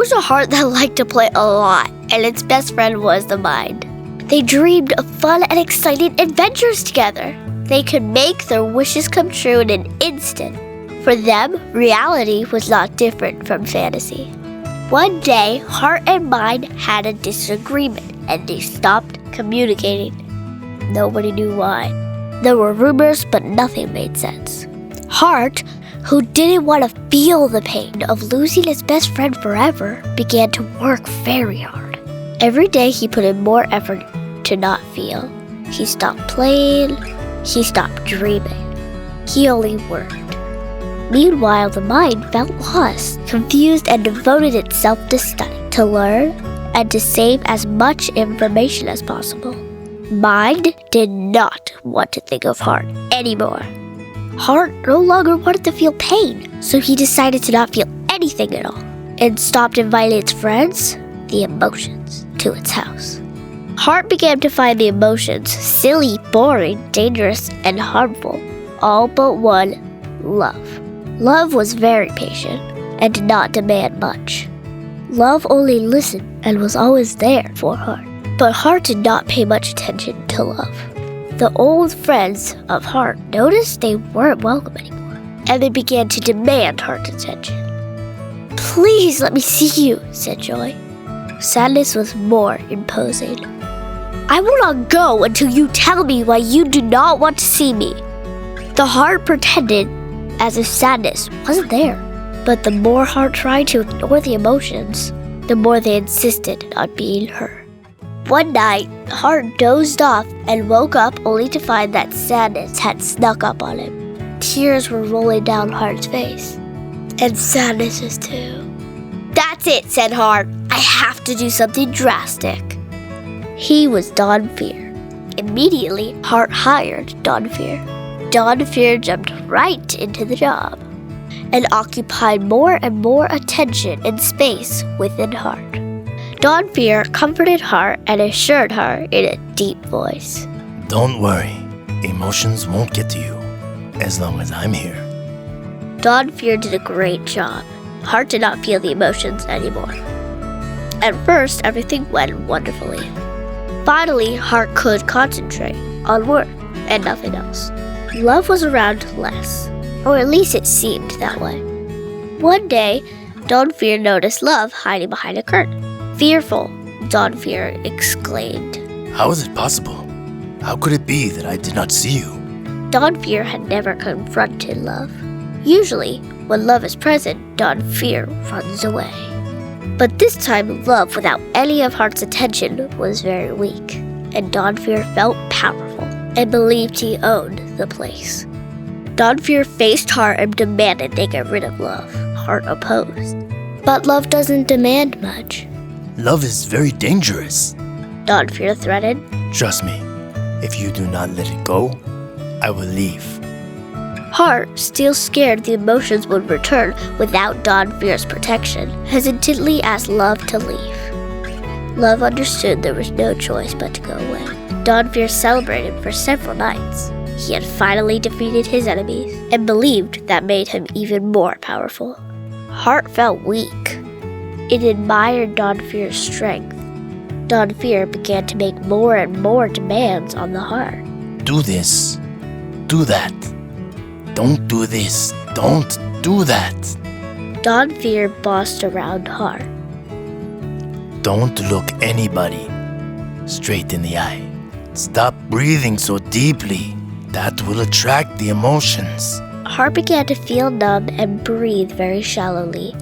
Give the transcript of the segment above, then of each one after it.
was a heart that liked to play a lot, and its best friend was the mind. They dreamed of fun and exciting adventures together. They could make their wishes come true in an instant. For them, reality was not different from fantasy. One day, Heart and Mind had a disagreement, and they stopped communicating. Nobody knew why. There were rumors, but nothing made sense. Heart, who didn't want to feel the pain of losing his best friend forever, began to work very hard. Every day he put in more effort to not feel. He stopped playing. He stopped dreaming. He only worked. Meanwhile, the mind felt lost, confused, and devoted itself to study, to learn, and to save as much information as possible. Mind did not want to think of Heart anymore. Heart no longer wanted to feel pain, so he decided to not feel anything at all, and stopped inviting its friends, the emotions, to its house. Heart began to find the emotions silly, boring, dangerous, and harmful, all but one, love. Love was very patient and did not demand much. Love only listened and was always there for Heart. But Heart did not pay much attention to Love. The old friends of Heart noticed they weren't welcome anymore, and they began to demand Heart's attention. "Please let me see you," said Joy. Sadness was more imposing. "I will not go until you tell me why you do not want to see me." The Heart pretended as if sadness wasn't there. But the more Heart tried to ignore the emotions, the more they insisted on being heard. One night, Heart dozed off and woke up only to find that sadness had snuck up on him. Tears were rolling down Heart's face. And sadness's too. "That's it," said Heart. "I have to do something drastic." He was Don Fear. Immediately, Heart hired Don Fear. Don Fear jumped right into the job and occupied more and more attention and space within Heart. Don Fear comforted Heart and assured her in a deep voice, "Don't worry, emotions won't get to you as long as I'm here." Don Fear did a great job. Heart did not feel the emotions anymore. At first, everything went wonderfully. Finally, Heart could concentrate on work and nothing else. Love was around less, or at least it seemed that way. One day, Don Fear noticed Love hiding behind a curtain. Fearful, Don Fear exclaimed, "How is it possible? How could it be that I did not see you?" Don Fear had never confronted Love. Usually, when Love is present, Don Fear runs away. But this time, Love, without any of Heart's attention, was very weak, and Don Fear felt powerful and believed he owned the place. Don Fear faced Heart and demanded they get rid of Love. Heart opposed. But Love doesn't demand much. "Love is very dangerous," Don Fear threatened. "Trust me, if you do not let it go, I will leave." Heart, still scared the emotions would return without Don Fear's protection, hesitantly asked Love to leave. Love understood there was no choice but to go away. Don Fear celebrated for several nights. He had finally defeated his enemies and believed that made him even more powerful. Heart felt weak. It admired Don Fear's strength. Don Fear began to make more and more demands on the Heart. "Do this. Do that. Don't do this. Don't do that." Don Fear bossed around Heart. "Don't look anybody straight in the eye. Stop breathing so deeply. That will attract the emotions." Heart began to feel numb and breathe very shallowly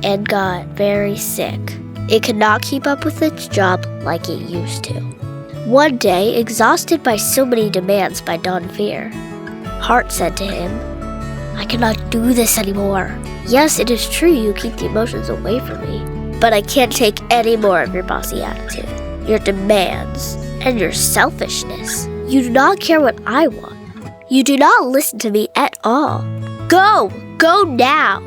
and got very sick. It could not keep up with its job like it used to. One day, exhausted by so many demands by Don Fear, Heart said to him, "I cannot do this anymore. Yes, it is true you keep the emotions away from me, but I can't take any more of your bossy attitude, your demands, and your selfishness. You do not care what I want. You do not listen to me at all. Go! Go now!"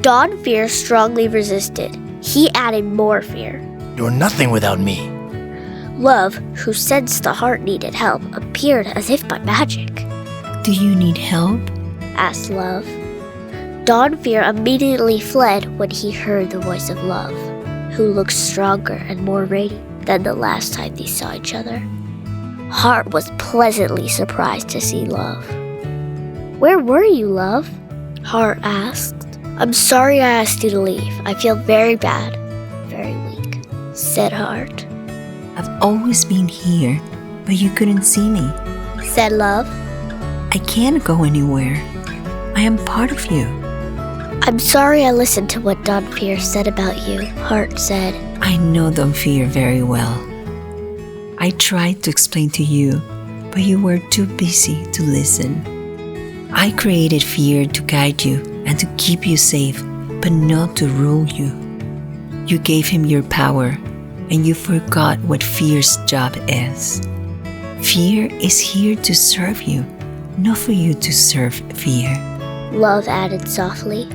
Don Fear strongly resisted. He added more fear. "You're nothing without me." Love, who sensed the Heart needed help, appeared as if by magic. "Do you need help?" asked Love. Don Fear immediately fled when he heard the voice of Love. who looked stronger and more radiant than the last time they saw each other. Heart was pleasantly surprised to see Love. "Where were you, Love?" Heart asked. "I'm sorry I asked you to leave. I feel very bad, very weak," said Heart. I've always been here, but you couldn't see me. Said Love. I can't go anywhere. I am part of you. "I'm sorry I listened to what Don Fear said about you," Heart said. I know Don Fear very well. I tried to explain to you, but you were too busy to listen. I created Fear to guide you and to keep you safe, but not to rule you. You gave him your power, and you forgot what Fear's job is. Fear is here to serve you, not for you to serve Fear. Love added softly.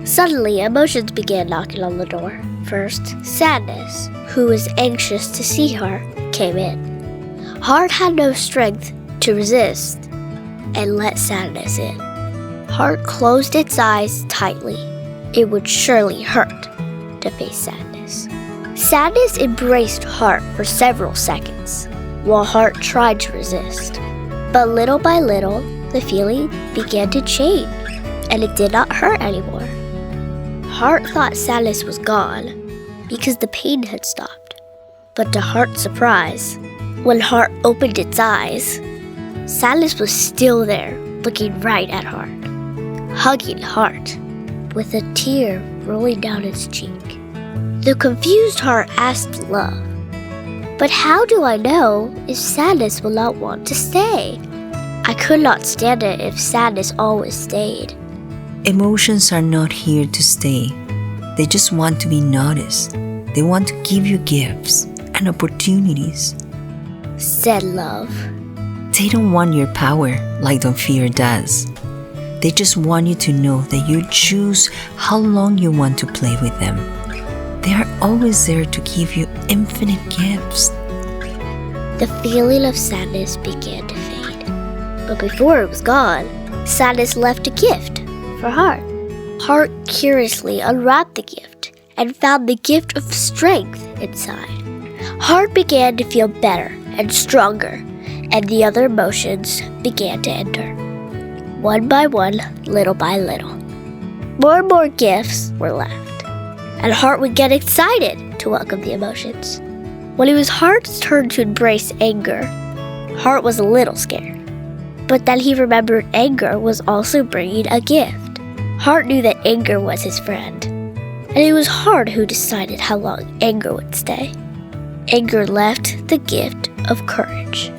Suddenly, emotions began knocking on the door. First, Sadness, who was anxious to see Heart, came in. Heart had no strength to resist and let Sadness in. Heart closed its eyes tightly. It would surely hurt to face Sadness. Sadness embraced Heart for several seconds, while Heart tried to resist. But little by little, the feeling began to change, and it did not hurt anymore. Heart thought Sadness was gone because the pain had stopped. But to Heart's surprise, when Heart opened its eyes, Sadness was still there, looking right at Heart, hugging Heart, with a tear rolling down its cheek. The confused Heart asked Love, "But how do I know if Sadness will not want to stay? I could not stand it if Sadness always stayed." Emotions are not here to stay. They just want to be noticed. They want to give you gifts and opportunities. Said Love. They don't want your power like Don Fear does. They just want you to know that you choose how long you want to play with them. They are always there to give you infinite gifts. The feeling of sadness began to fade. But before it was gone, Sadness left a gift for Heart. Heart curiously unwrapped the gift and found the gift of strength inside. Heart began to feel better and stronger, and the other emotions began to enter. One by one, little by little. More and more gifts were left, and Heart would get excited to welcome the emotions. When it was Heart's turn to embrace anger, Heart was a little scared. But then he remembered anger was also bringing a gift. Heart knew that anger was his friend, and it was Heart who decided how long anger would stay. Anger left the gift of courage.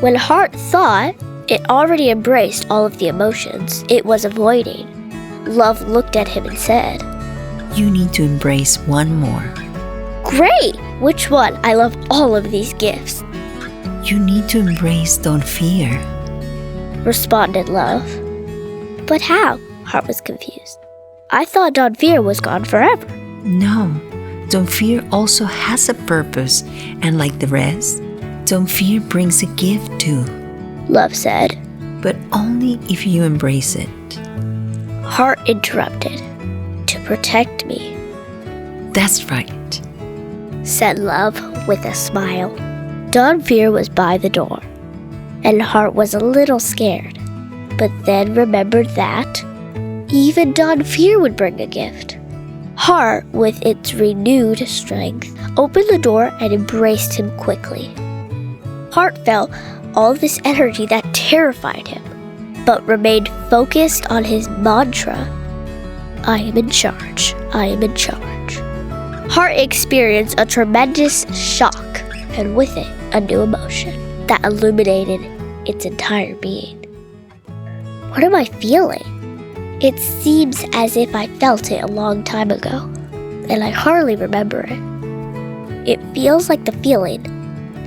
When Heart thought it already embraced all of the emotions it was avoiding, Love looked at him and said, You need to embrace one more. "Great! Which one? I love all of these gifts," You need to embrace Don Fear. responded Love. But how? Heart was confused. I thought Don Fear was gone forever. No, Don Fear also has a purpose, and like the rest, Don Fear brings a gift too, Love said. but only if you embrace it. Heart interrupted. "To protect me," That's right. said Love with a smile. Don Fear was by the door, and Heart was a little scared, but then remembered that even Don Fear would bring a gift. Heart, with its renewed strength, opened the door and embraced him quickly. Heart felt all this energy that terrified him, but remained focused on his mantra, "I am in charge, I am in charge." Heart experienced a tremendous shock, and with it, a new emotion that illuminated its entire being. What am I feeling? It seems as if I felt it a long time ago, and I hardly remember it. It feels like the feeling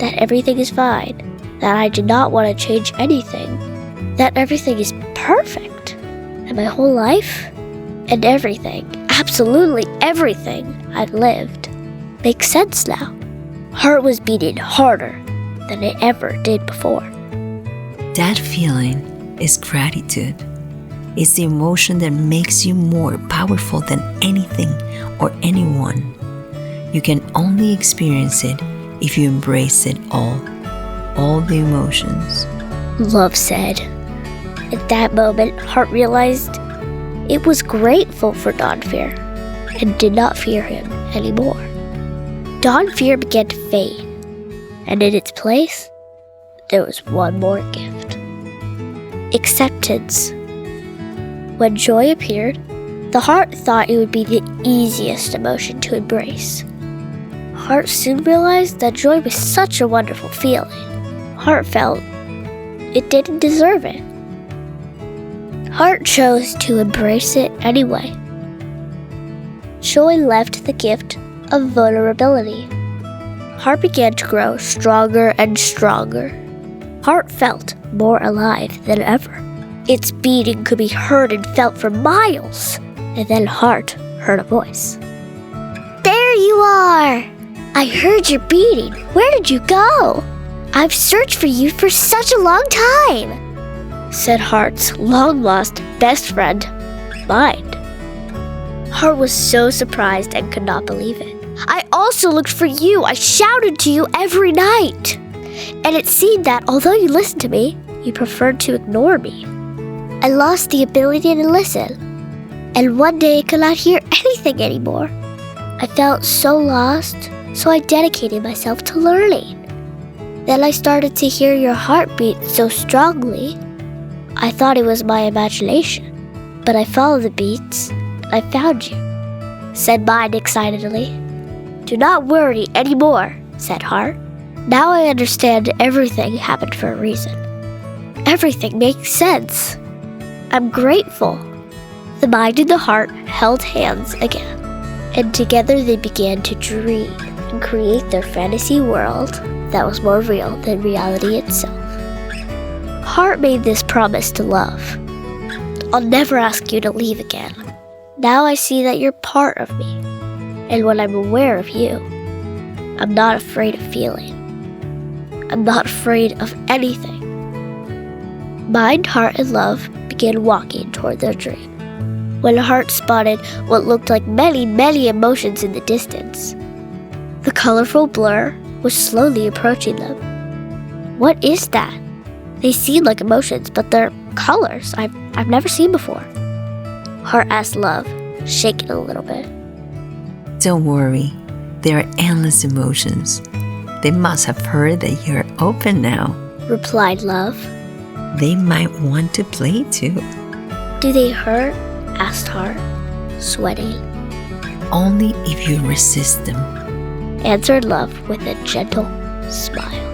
that everything is fine, that I do not want to change anything, that everything is perfect, and my whole life and everything, absolutely everything I've lived, makes sense now. Heart was beating harder than it ever did before. That feeling is gratitude. It's the emotion that makes you more powerful than anything or anyone. You can only experience it if you embrace it all the emotions. Love said. At that moment, Heart realized it was grateful for Dawnfear and did not fear him anymore. Dawnfear began to fade, and in its place, there was one more gift. Acceptance. When joy appeared, the Heart thought it would be the easiest emotion to embrace. Heart soon realized that joy was such a wonderful feeling. Heart felt it didn't deserve it. Heart chose to embrace it anyway. Joy left the gift of vulnerability. Heart began to grow stronger and stronger. Heart felt more alive than ever. Its beating could be heard and felt for miles. And then Heart heard a voice. "There you are! I heard your beating. Where did you go? I've searched for you for such a long time," said Heart's long-lost best friend, Mind. Heart was so surprised and could not believe it. "I also looked for you. I shouted to you every night. And it seemed that although you listened to me, you preferred to ignore me. I lost the ability to listen. And one day I could not hear anything anymore. I felt so lost, so I dedicated myself to learning. Then I started to hear your heartbeat so strongly. I thought it was my imagination, but I followed the beats and I found you," said Mind excitedly. "Do not worry anymore," said Heart. "Now I understand everything happened for a reason. Everything makes sense. I'm grateful." The Mind and the Heart held hands again, and together they began to dream and create their fantasy world that was more real than reality itself. Heart made this promise to Love. "I'll never ask you to leave again. Now I see that you're part of me, and when I'm aware of you, I'm not afraid of feeling. I'm not afraid of anything." Mind, Heart, and Love began walking toward their dream. When Heart spotted what looked like many, many emotions in the distance, the colorful blur was slowly approaching them. "What is that? They seem like emotions, but they're colors I've never seen before," Heart asked Love, shaking a little bit. Don't worry, there are endless emotions. They must have heard that you're open now. replied Love. They might want to play too. "Do they hurt?" asked Heart, sweating. Only if you resist them. Answered Love with a gentle smile.